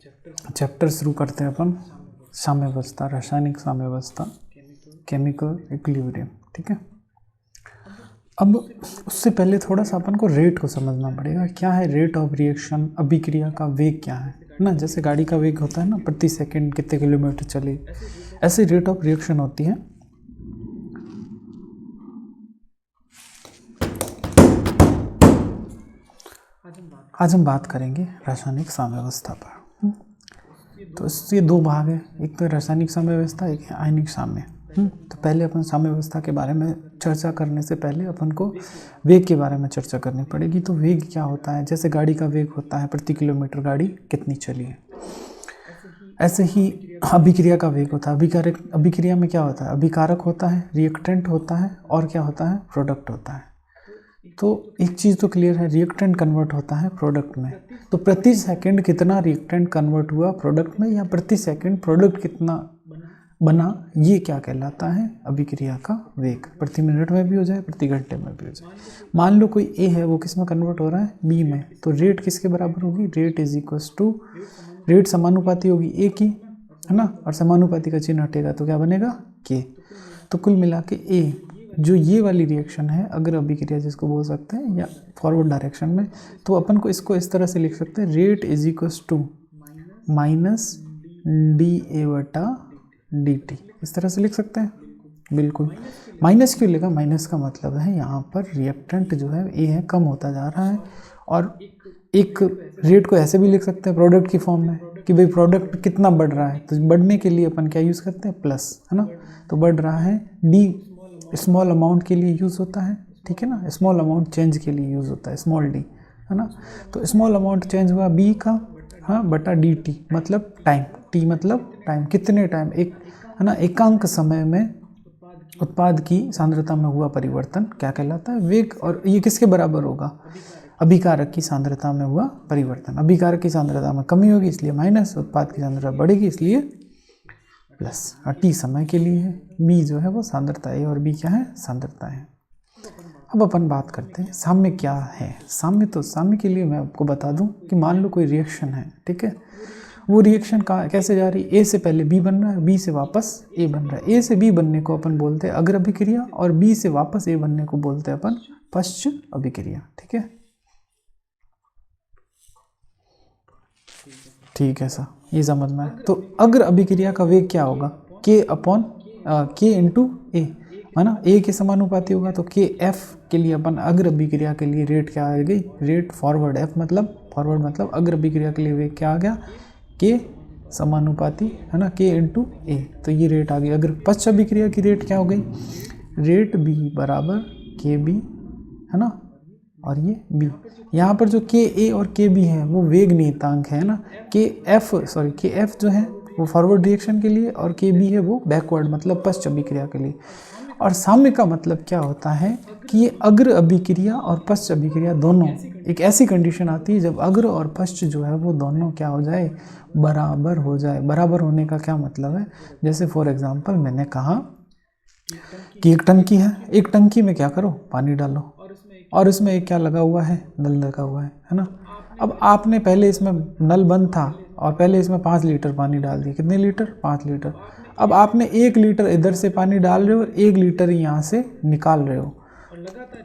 Chapter शुरू करते हैं अपन साम्यावस्था, रासायनिक साम्यावस्था, केमिकल इक्विलिब्रियम। ठीक है, अब उससे पहले थोड़ा सा अपन को रेट को समझना पड़ेगा। क्या है रेट ऑफ रिएक्शन, अभिक्रिया का वेग क्या है ना। जैसे गाड़ी का वेग होता है ना, प्रति सेकंड कितने किलोमीटर चले, ऐसे रेट ऑफ रिएक्शन होती है। आज हम बात करेंगे रासायनिक साम्यावस्था पर। तो इससे दो भाग है, एक तो रासायनिक साम्यावस्था, एक है आयनिक साम्य। तो पहले अपन साम्यावस्था के बारे में चर्चा करने से पहले अपन को वेग के बारे में चर्चा करनी पड़ेगी। तो वेग क्या होता है, जैसे गाड़ी का वेग होता है प्रति किलोमीटर गाड़ी कितनी चली है, ऐसे ही अभिक्रिया का वेग होता है। अभिक्रिया में क्या होता है, अभिकारक होता है, रिएक्टेंट होता है, और क्या होता है, प्रोडक्ट होता है। तो एक चीज़ तो क्लियर है, रिएक्टेंट कन्वर्ट होता है प्रोडक्ट में। तो प्रति सेकंड कितना रिएक्टेंट कन्वर्ट हुआ प्रोडक्ट में, या प्रति सेकंड प्रोडक्ट कितना बना, ये क्या कहलाता है, अभिक्रिया का वेग। प्रति मिनट में भी हो जाए, प्रति घंटे में भी हो जाए। मान लो कोई ए है, वो किस में कन्वर्ट हो रहा है, बी में। तो रेट किसके बराबर होगी, rate is equals to, rate समानुपाती होगी ए की, है ना, और समानुपाती का चिन्ह हटेगा तो क्या बनेगा, के। तो कुल मिला के ए जो ये वाली रिएक्शन है, अगर अभिक्रिया जिसको बोल सकते हैं, या फॉरवर्ड डायरेक्शन में, तो अपन को इसको इस तरह से लिख सकते हैं, rate is equals to minus D A बटा डी टी। इस तरह से लिख सकते हैं। बिल्कुल, माइनस क्यों लेगा, माइनस का मतलब है यहाँ पर रिएक्टेंट जो है ए है कम होता जा रहा है। और एक रेट को ऐसे भी लिख सकते हैं प्रोडक्ट की फॉर्म में, कि भाई प्रोडक्ट कितना बढ़ रहा है। तो बढ़ने के लिए अपन क्या यूज़ करते हैं, प्लस, है ना। तो बढ़ रहा है, डी स्मॉल अमाउंट के लिए यूज़ होता है, ठीक है ना, स्मॉल अमाउंट चेंज के लिए यूज़ होता है, स्मॉल डी, है ना। तो स्मॉल अमाउंट चेंज हुआ बी का, हाँ, बटा डी टी मतलब टाइम, टी मतलब टाइम, कितने टाइम, एक, है ना, एकांक समय में उत्पाद की सांद्रता में हुआ परिवर्तन क्या कहलाता है, वेग। और ये किसके बराबर होगा, अभिकारक की सांद्रता में हुआ परिवर्तन। अभिकारक की सांद्रता में कमी होगी इसलिए माइनस, उत्पाद की सांद्रता बढ़ेगी इसलिए प्लस। और टी समय के लिए है, बी जो है वो सांद्रता है, और बी क्या है, सांद्रता है। अब अपन बात करते हैं साम्य क्या है। साम्य, तो साम्य के लिए मैं आपको बता दूं कि मान लो कोई रिएक्शन है, ठीक है, वो रिएक्शन कैसे जा रही है, ए से पहले बी बन रहा है, बी से वापस ए बन रहा है। ए से बी बनने को अपन बोलते हैं अग्र अभिक्रिया, और बी से वापस ए बनने को बोलते हैं अपन पश्च अभिक्रिया। ठीक है, ठीक है सर, ये समझ में आया। तो अग्र अभिक्रिया का वेग क्या होगा, के अपॉन के इंटू ए, है ना, ए के समानुपाती होगा। तो के एफ के लिए अपन अग्र अभिक्रिया के लिए रेट क्या आ गई, रेट फॉरवर्ड, एफ मतलब फॉरवर्ड, मतलब अग्र अभिक्रिया के लिए वेग क्या आ गया, के समानुपाती, है ना, के इंटू ए। तो ये रेट आ गई। अगर पश्च अभिक्रिया की रेट क्या हो गई, रेट बी बराबर के बी, है ना, और ये बी। यहाँ पर जो के ए और के बी है वो वेग नियतांक है ना। के एफ जो है वो फॉरवर्ड रिएक्शन के लिए, और के बी है वो बैकवर्ड मतलब पश्च अभिक्रिया के लिए। और साम्य का मतलब क्या होता है कि ये अग्र अभिक्रिया और पश्च अभिक्रिया दोनों, एक ऐसी कंडीशन आती है जब अग्र और पश्च जो है वो दोनों क्या हो जाए, बराबर हो जाए। बराबर होने का क्या मतलब है, जैसे फॉर एग्जांपल मैंने कहा कि एक टंकी है, एक टंकी में क्या करो, पानी डालो, और इसमें एक क्या लगा हुआ है, नल लगा हुआ है ना। अब आपने पहले इसमें नल बंद था और पहले इसमें 5 लीटर पानी डाल दिया। कितने लीटर, 5 लीटर। अब आपने 1 लीटर इधर से पानी डाल रहे हो, 1 लीटर यहाँ से निकाल रहे हो,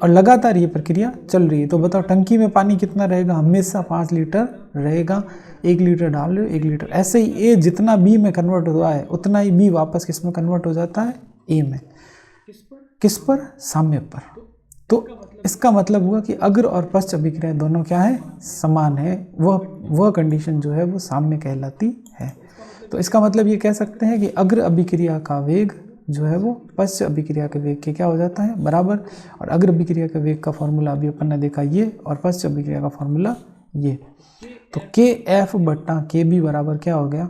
और लगातार ये प्रक्रिया चल रही है। तो बताओ टंकी में पानी कितना रहेगा, हमेशा 5 लीटर रहेगा। 1 लीटर डाल रहे हो, 1 लीटर। ऐसे ही ए जितना बी में कन्वर्ट हुआ है उतना ही बी वापस किस में कन्वर्ट हो जाता है, ए में। किस पर, साम्य पर। तो इसका मतलब हुआ कि अग्र और पश्च अभिक्रिया दोनों क्या है, समान है। वह कंडीशन जो है वो साम्य कहलाती है। तो इसका मतलब ये कह सकते हैं कि अग्र अभिक्रिया का वेग जो है वो पश्च अभिक्रिया के वेग के क्या हो जाता है, बराबर। और अग्र अभिक्रिया के वेग का फॉर्मूला अभी अपन ने देखा ये, और पश्च अभिक्रिया का फॉर्मूला ये। तो के एफ बट्टा के बी बराबर क्या हो गया।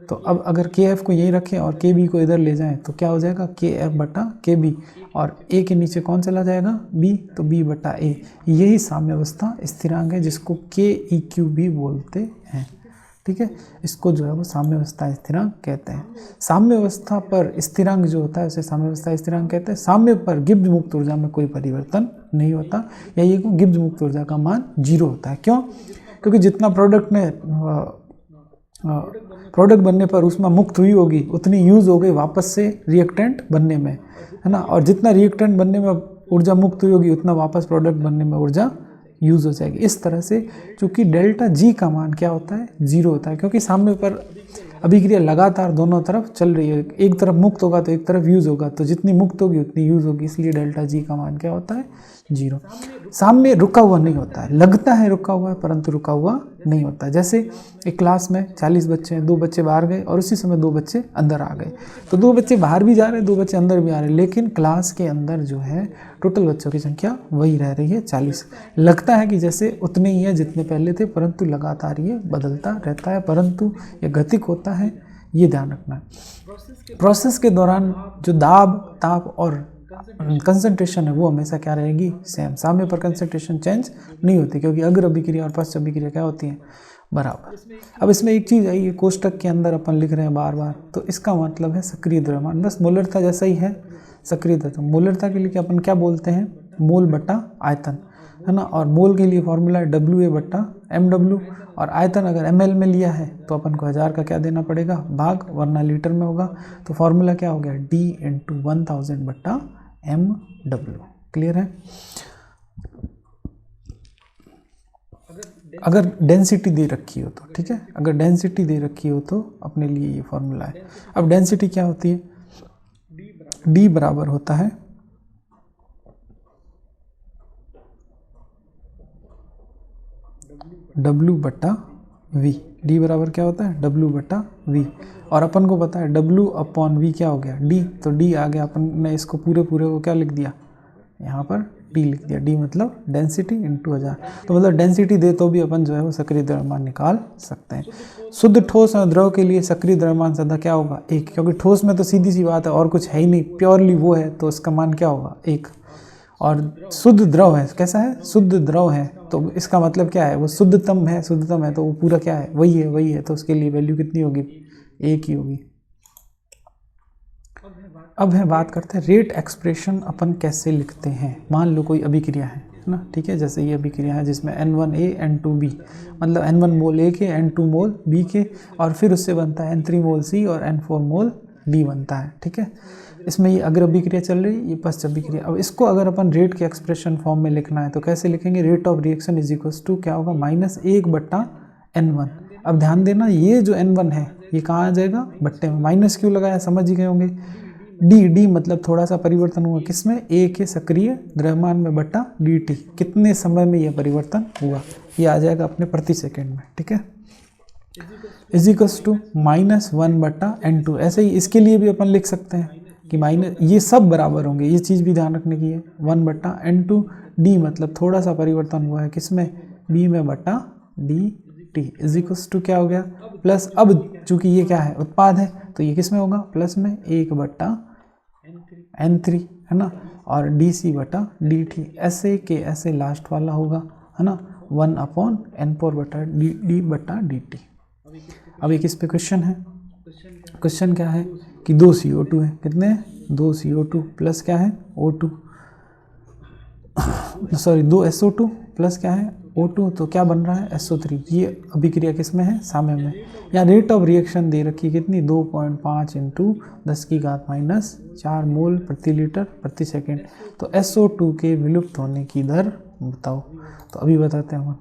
तो अब अगर के एफ को यहीं रखें और के बी को इधर ले जाएं तो क्या हो जाएगा, के एफ बटा के बी, और ए के नीचे कौन चला जाएगा, बी, तो बी बटा ए। यही साम्यावस्था स्थिरांक है जिसको के ई क्यू भी बोलते हैं। ठीक है, इसको जो है वो साम्यावस्था स्थिरांक कहते हैं। साम्यावस्था पर स्थिरांक जो होता है उसे साम्यावस्था स्थिरांक कहते हैं। साम्य पर गिब्स मुक्त ऊर्जा में कोई परिवर्तन नहीं होता, या ये गिब्स मुक्त ऊर्जा का मान 0 होता है। क्यों, क्योंकि जितना प्रोडक्ट ने प्रोडक्ट बनने पर उसमें मुक्त हुई होगी उतनी यूज़ हो गई वापस से रिएक्टेंट बनने में, है ना। और जितना रिएक्टेंट बनने में ऊर्जा मुक्त हुई होगी उतना वापस प्रोडक्ट बनने में ऊर्जा यूज़ हो जाएगी। इस तरह से चूँकि डेल्टा जी का मान क्या होता है, 0 होता है, क्योंकि सामने पर अभिक्रिया लगातार दोनों तरफ चल रही है। एक तरफ मुक्त होगा तो एक तरफ यूज़ होगा, तो जितनी मुक्त होगी उतनी यूज़ होगी, इसलिए डेल्टा जी का मान क्या होता है, 0। सामने रुका हुआ नहीं होता है, लगता है रुका हुआ है परंतु रुका हुआ नहीं होता। जैसे एक क्लास में 40 बच्चे हैं, 2 बच्चे बाहर गए और उसी समय 2 बच्चे अंदर आ गए, तो 2 बच्चे बाहर भी जा रहे हैं, 2 बच्चे अंदर भी आ रहे हैं, लेकिन क्लास के अंदर जो है टोटल बच्चों की संख्या वही रह रही है 40। लगता है कि जैसे उतने ही है जितने पहले थे, परंतु लगातार ये बदलता रहता है, परंतु ये गतिक होता है, ये ध्यान रखना है। प्रोसेस के दौरान जो दाब, ताप और कंसंट्रेशन है वो हमेशा क्या रहेगी, सेम। सामने पर कंसंट्रेशन चेंज नहीं होती, क्योंकि अग्र अभिक्रिया और पश्च अभिक्रिया क्या होती हैं, बराबर। अब इसमें एक चीज़ आई, ये कोष्टक के अंदर अपन लिख रहे हैं बार बार, तो इसका मतलब है सक्रिय द्रव्यमान, बस मोलरता जैसा ही है सक्रिय द्रव्यता। मोलरता के लिए अपन क्या बोलते हैं, मोल बटा आयतन, है ना। और मोल के लिए फॉर्मूला है WA बटा MW, और आयतन अगर ml में लिया है तो अपन को 1000 का क्या देना पड़ेगा, भाग, वरना लीटर में होगा। तो फॉर्मूला क्या हो गया, D × 1000 बटा MW। क्लियर है। अगर डेंसिटी दे रखी हो तो, ठीक है, अगर डेंसिटी दे रखी हो तो अपने लिए ये फॉर्मूला है। अब डेंसिटी क्या होती है, D बराबर होता है W बटा V। D बराबर क्या होता है, W बटा V, और अपन को पता है W/V क्या हो गया, D, तो D आ गया। अपन ने इसको पूरे को क्या लिख दिया, यहाँ पर D लिख दिया। D मतलब डेंसिटी × 1000, तो मतलब डेंसिटी दे तो भी अपन जो है वो सक्रिय द्रव्यमान निकाल सकते हैं। शुद्ध ठोस और द्रव के लिए सक्रिय द्रव्यमान सदा क्या होगा, 1, क्योंकि ठोस में तो सीधी सी बात है और कुछ है ही नहीं, प्योरली वो है, तो इसका मान क्या होगा, 1। और शुद्ध द्रव है, कैसा है, शुद्ध द्रव है, तो इसका मतलब क्या है, वो शुद्धतम है, शुद्धतम है, तो वो पूरा क्या है, वही है, तो उसके लिए वैल्यू कितनी होगी, 1 ही होगी। अब है बात करते हैं रेट एक्सप्रेशन अपन कैसे लिखते हैं। मान लो कोई अभिक्रिया है ना, ठीक है, जैसे ये अभिक्रिया है जिसमें N1A N2B, मतलब N1 मोल A के, N2 मोल B के, और फिर उससे बनता है N3 मोल C और N4 मोल D बनता है, ठीक है। इसमें ये अग्र अभिक्रिया चल रही है, ये पश्च अभिक्रिया। अब इसको अगर अपन रेट के एक्सप्रेशन फॉर्म में लिखना है तो कैसे लिखेंगे, rate of reaction is equal to क्या होगा, -1 बटा N1। अब ध्यान देना, ये जो N1 है ये कहाँ आ जाएगा, बट्टे में। माइनस क्यों लगाया, समझ ही गए होंगे। D मतलब थोड़ा सा परिवर्तन हुआ किसमें, A के सक्रिय द्रव्यमान में बटा dt, कितने समय में यह परिवर्तन हुआ, ये आ जाएगा अपने प्रति सेकेंड में, ठीक है। इज इक्वल्स टू -1 बटा N2। ऐसे ही इसके लिए भी अपन लिख सकते हैं कि माइनस, ये सब बराबर होंगे, ये चीज़ भी ध्यान रखने की है, 1 बटा N2। D मतलब थोड़ा सा परिवर्तन हुआ है किसमें, B में बटा dt, इज इक्वल्स टू क्या हो गया, प्लस, अब चूंकि ये क्या है, उत्पाद है, तो ये किसमें होगा, प्लस में 1 बटा N3, है ना, और DC बटा dt, ऐसे के ऐसे लास्ट वाला होगा, है ना, 1/N4 बटा D बटा dt। अब एक इस पे क्वेश्चन है, क्वेश्चन क्या है कि 2 CO2 है, कितने, 2 CO2 प्लस क्या है, O2, सॉरी 2 SO2 प्लस क्या है, O2, तो क्या बन रहा है, SO3। ये अभिक्रिया किस में है, साम्य में। यहाँ रेट ऑफ रिएक्शन दे रखी है कितनी, 2.5 × 10⁻⁴ मोल प्रति लीटर प्रति सेकेंड। तो SO2 के विलुप्त होने की दर बताओ, तो अभी बताते हैं हम।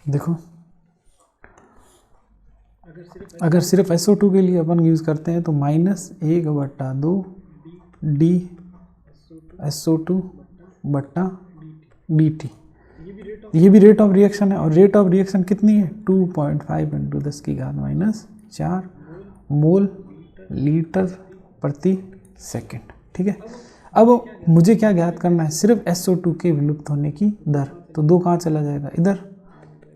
देखो, अगर सिर्फ SO2 के लिए अपन यूज़ करते हैं तो -1 बटा 2 D SO2 बटा dt, ये भी रेट ऑफ रिएक्शन है, और रेट ऑफ रिएक्शन कितनी है, 2.5 × 10⁻⁴ मोल लीटर प्रति सेकेंड, ठीक है। अब मुझे क्या ज्ञात करना है, सिर्फ SO2 के विलुप्त होने की दर, तो 2 कहाँ चला जाएगा, इधर,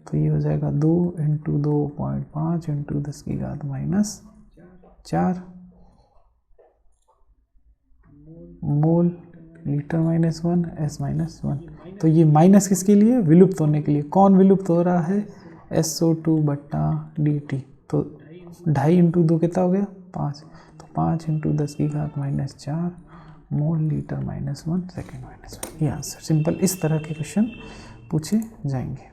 तो ये हो जाएगा 2 × 2.5 × 10⁻⁴ मोल लीटर -1 S -1, तो ये माइनस किसके लिए, विलुप्त होने के लिए। कौन विलुप्त हो रहा है, SO2/dt। तो 2.5 × 2 कितना हो गया, 5। तो 5 × 10⁻⁻4 मोल लीटर -1 सेकेंड -1। ये आंसर सिंपल। इस तरह के क्वेश्चन पूछे जाएंगे।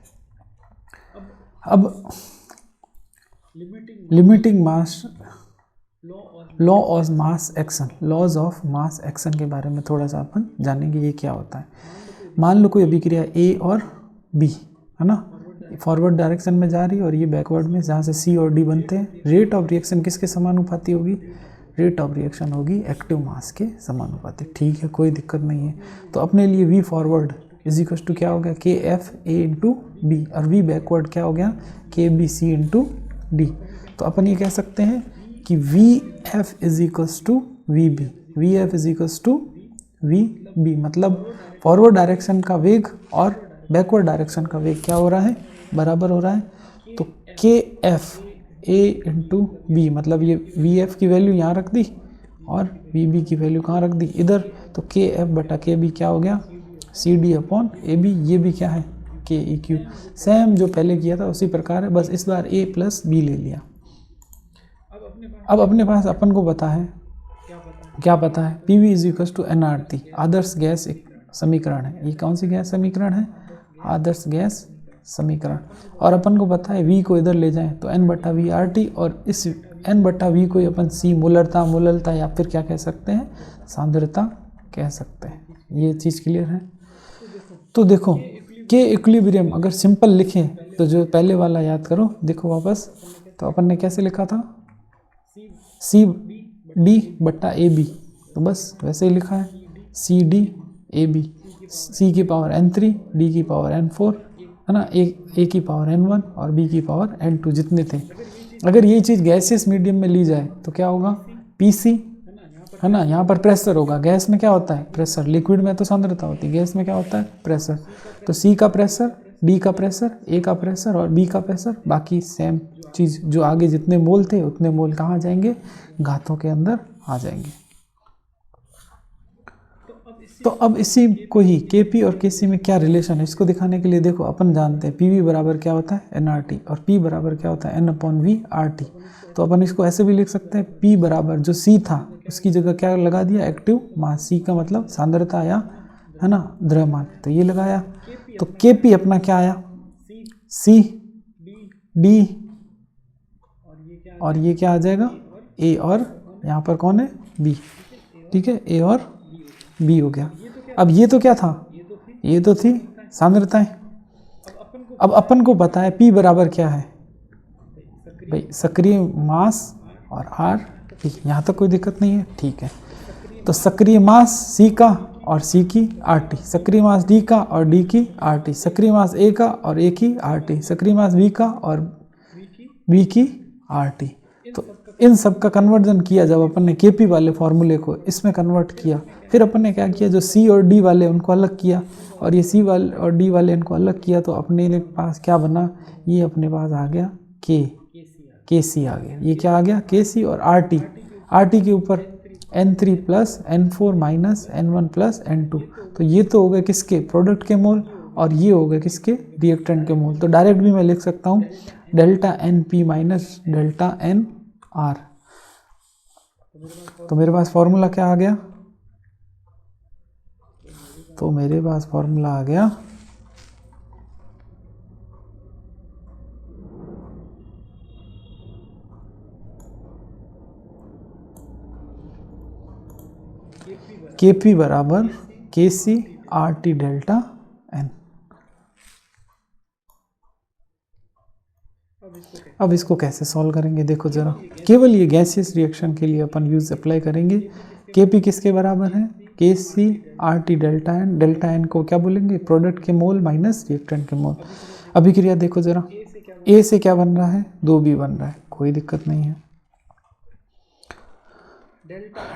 अब limiting mass, law of mass action, laws of mass action के बारे में थोड़ा सा अपन जानेंगे, ये क्या होता है। मान लो कोई अभिक्रिया ए और बी है ना, फॉरवर्ड डायरेक्शन में जा रही है और ये बैकवर्ड में, जहाँ से सी और डी बनते हैं। रेट ऑफ रिएक्शन किसके समानुपाती होगी, रेट ऑफ रिएक्शन होगी एक्टिव मास के समानुपाती। ठीक है, कोई दिक्कत नहीं है। तो अपने लिए V forward is equal to क्या हो गया, KFA × B, और वी बैकवर्ड क्या हो गया, KBC × D। तो अपन ये कह सकते हैं कि VF is equals to VB, VF is equals to VB, मतलब फॉरवर्ड डायरेक्शन का वेग और बैकवर्ड डायरेक्शन का वेग क्या हो रहा है, बराबर हो रहा है। तो KFA × B, मतलब ये VF की वैल्यू यहाँ रख दी और VB की वैल्यू कहाँ रख दी, इधर। तो KF/KB क्या हो गया, CD/AB। ये भी क्या है, KEQ। सेम जो पहले किया था उसी प्रकार है, बस इस बार A + B ले लिया। अब अपने पास अपन को पता है, क्या पता है, PV = nRT, आदर्श गैस एक समीकरण है। ये कौन सी गैस समीकरण है, आदर्श गैस समीकरण। और अपन को पता है V को इधर ले जाएं तो N/V RT, और इस N/V को अपन C मोलरता या फिर क्या कह सकते हैं, सांद्रता कह सकते हैं। ये चीज़ क्लियर है। तो देखो K इक्विलिब्रियम अगर सिंपल लिखें तो जो पहले वाला याद करो, देखो वापस, तो अपन ने कैसे लिखा था, CD/AB, तो बस वैसे ही लिखा है, CD/AB, C की पावर N3, D की पावर N4 है ना, A की पावर N1 और B की पावर N2 जितने थे। अगर ये चीज़ गैसियस मीडियम में ली जाए तो क्या होगा, PC है ना, यहाँ पर प्रेशर होगा। गैस में क्या होता है, प्रेशर। लिक्विड में तो सांद्रता होती है, गैस में क्या होता है, प्रेशर। तो C का प्रेशर, D का प्रेशर, A का प्रेशर और B का प्रेशर, बाकी सेम चीज़। जो आगे जितने मोल थे उतने मोल कहाँ जाएंगे, घातों के अंदर आ जाएंगे। तो अब इसी को ही KP और KC में क्या रिलेशन है, इसको दिखाने के लिए देखो अपन जानते हैं PV बराबर क्या होता है, nRT, और P बराबर क्या होता है, N/V RT। तो अपन इसको ऐसे भी लिख सकते हैं, P बराबर जो C था उसकी जगह क्या लगा दिया, एक्टिव मास। C का मतलब सांद्रता या है ना, द्रव्यमान, तो ये लगाया। तो KP अपना क्या आया, C D, और ये क्या आ जाएगा, A, और यहाँ पर कौन है, B। ठीक है, A और B हो गया। अब ये तो क्या था, ये तो थी सांद्रताएं। अब अपन को पता है P बराबर क्या है भाई, सक्रिय मास और RT। यहाँ तक कोई दिक्कत नहीं है, ठीक है। तो सक्रिय मास C का और C की RT, सक्रिय मास D का और D की RT, सक्रिय मास A का और A की RT, सक्रिय मास B का और B की RT। तो इन सब का कन्वर्जन किया जब अपन ने KP वाले फॉर्मूले को इसमें कन्वर्ट किया, फिर अपन ने क्या किया, जो C और D वाले उनको अलग किया और ये C वाले और D वाले इनको अलग किया, तो अपने पास क्या बना, ये अपने पास आ गया KC आ गया। ये क्या आ गया, KC और RT के ऊपर N3 + N4 - N1 + N2। तो ये तो हो गए किसके, प्रोडक्ट के मोल, और ये हो गए किसके, रिएक्टेंट के मोल। तो डायरेक्ट भी मैं लिख सकता हूँ ΔNP - ΔNR। तो मेरे पास फॉर्मूला क्या आ गया, तो मेरे पास फॉर्मूला आ गया KP बराबर KC RT ΔN। अब इसको कैसे सॉल्व करेंगे, देखो जरा। केवल ये गैसियस रिएक्शन के लिए अपन यूज अप्लाई करेंगे। KP किसके बराबर है, KC RT ΔN। ΔN को क्या बोलेंगे, प्रोडक्ट के मोल माइनस रिएक्टेंट के मोल। अभिक्रिया देखो जरा, A से क्या बन रहा है, 2B बन रहा है, कोई दिक्कत नहीं है।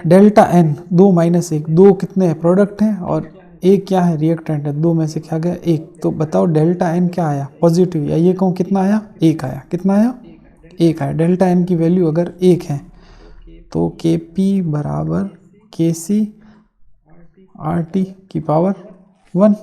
ΔN 2 - 1, 2 कितने हैं, प्रोडक्ट हैं, और एक क्या है, रिएक्टेंट है। 2 में से क्या गया, 1। तो बताओ ΔN क्या आया, पॉजिटिव, या ये कहूँ कितना आया, 1 आया। कितना आया, 1 आया। ΔN की वैल्यू अगर 1 है तो KP बराबर KC RT की पावर 1।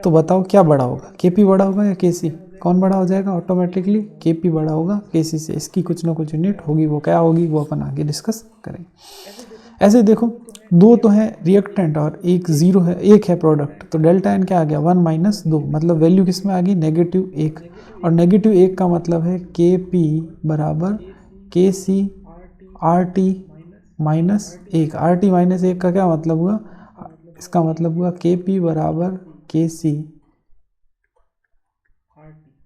तो बताओ क्या बड़ा होगा, केपी बड़ा होगा या केसी? कौन बड़ा हो जाएगा ऑटोमेटिकली? केपी बड़ा होगा केसी से। इसकी कुछ ना कुछ यूनिट होगी, वो क्या होगी वो अपन आगे डिस्कस करेंगे। ऐसे देखो दो तो है रिएक्टेंट और एक जीरो है, एक है प्रोडक्ट, तो डेल्टा एन क्या आ गया 1 - 2, मतलब वैल्यू किस में आ गई -1। और -1 का मतलब है के पी बराबर K C R T -1। R T -1 का क्या मतलब हुआ? इसका मतलब हुआ के पी बराबर के सी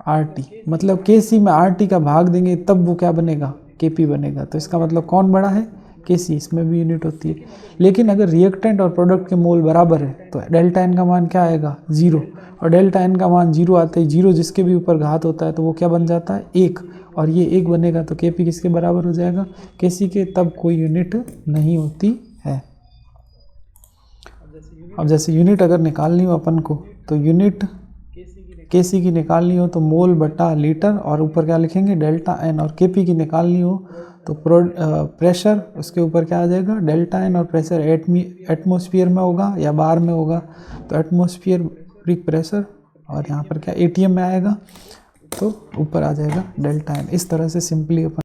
आर टी, मतलब के सी में आर टी का भाग देंगे तब वो क्या बनेगा? के पी बनेगा। तो इसका मतलब कौन बड़ा है? के सी। इसमें भी यूनिट होती है। लेकिन अगर रिएक्टेंट और प्रोडक्ट के मोल बराबर है तो डेल्टा एन का मान क्या आएगा? 0। और डेल्टा एन का मान 0 आते ही 0 जिसके भी ऊपर घात होता है तो वो क्या बन जाता है? 1। और ये 1 बनेगा तो के पी किसके बराबर हो जाएगा? के सी के। तब कोई यूनिट नहीं होती है। अब जैसे यूनिट अगर निकालनी हो अपन को, तो यूनिट के सी की निकालनी हो तो मोल बटा लीटर, और ऊपर क्या लिखेंगे? Delta N. और के पी की निकालनी हो तो प्रेशर, उसके ऊपर क्या आ जाएगा? Delta N. और प्रेशर एटमॉस्फेयर में होगा या बार में होगा? तो एटमॉस्फेरिक प्रेशर, और यहाँ पर क्या एटीएम में आएगा, तो ऊपर आ जाएगा डेल्टा एन। इस तरह से सिंपली अपन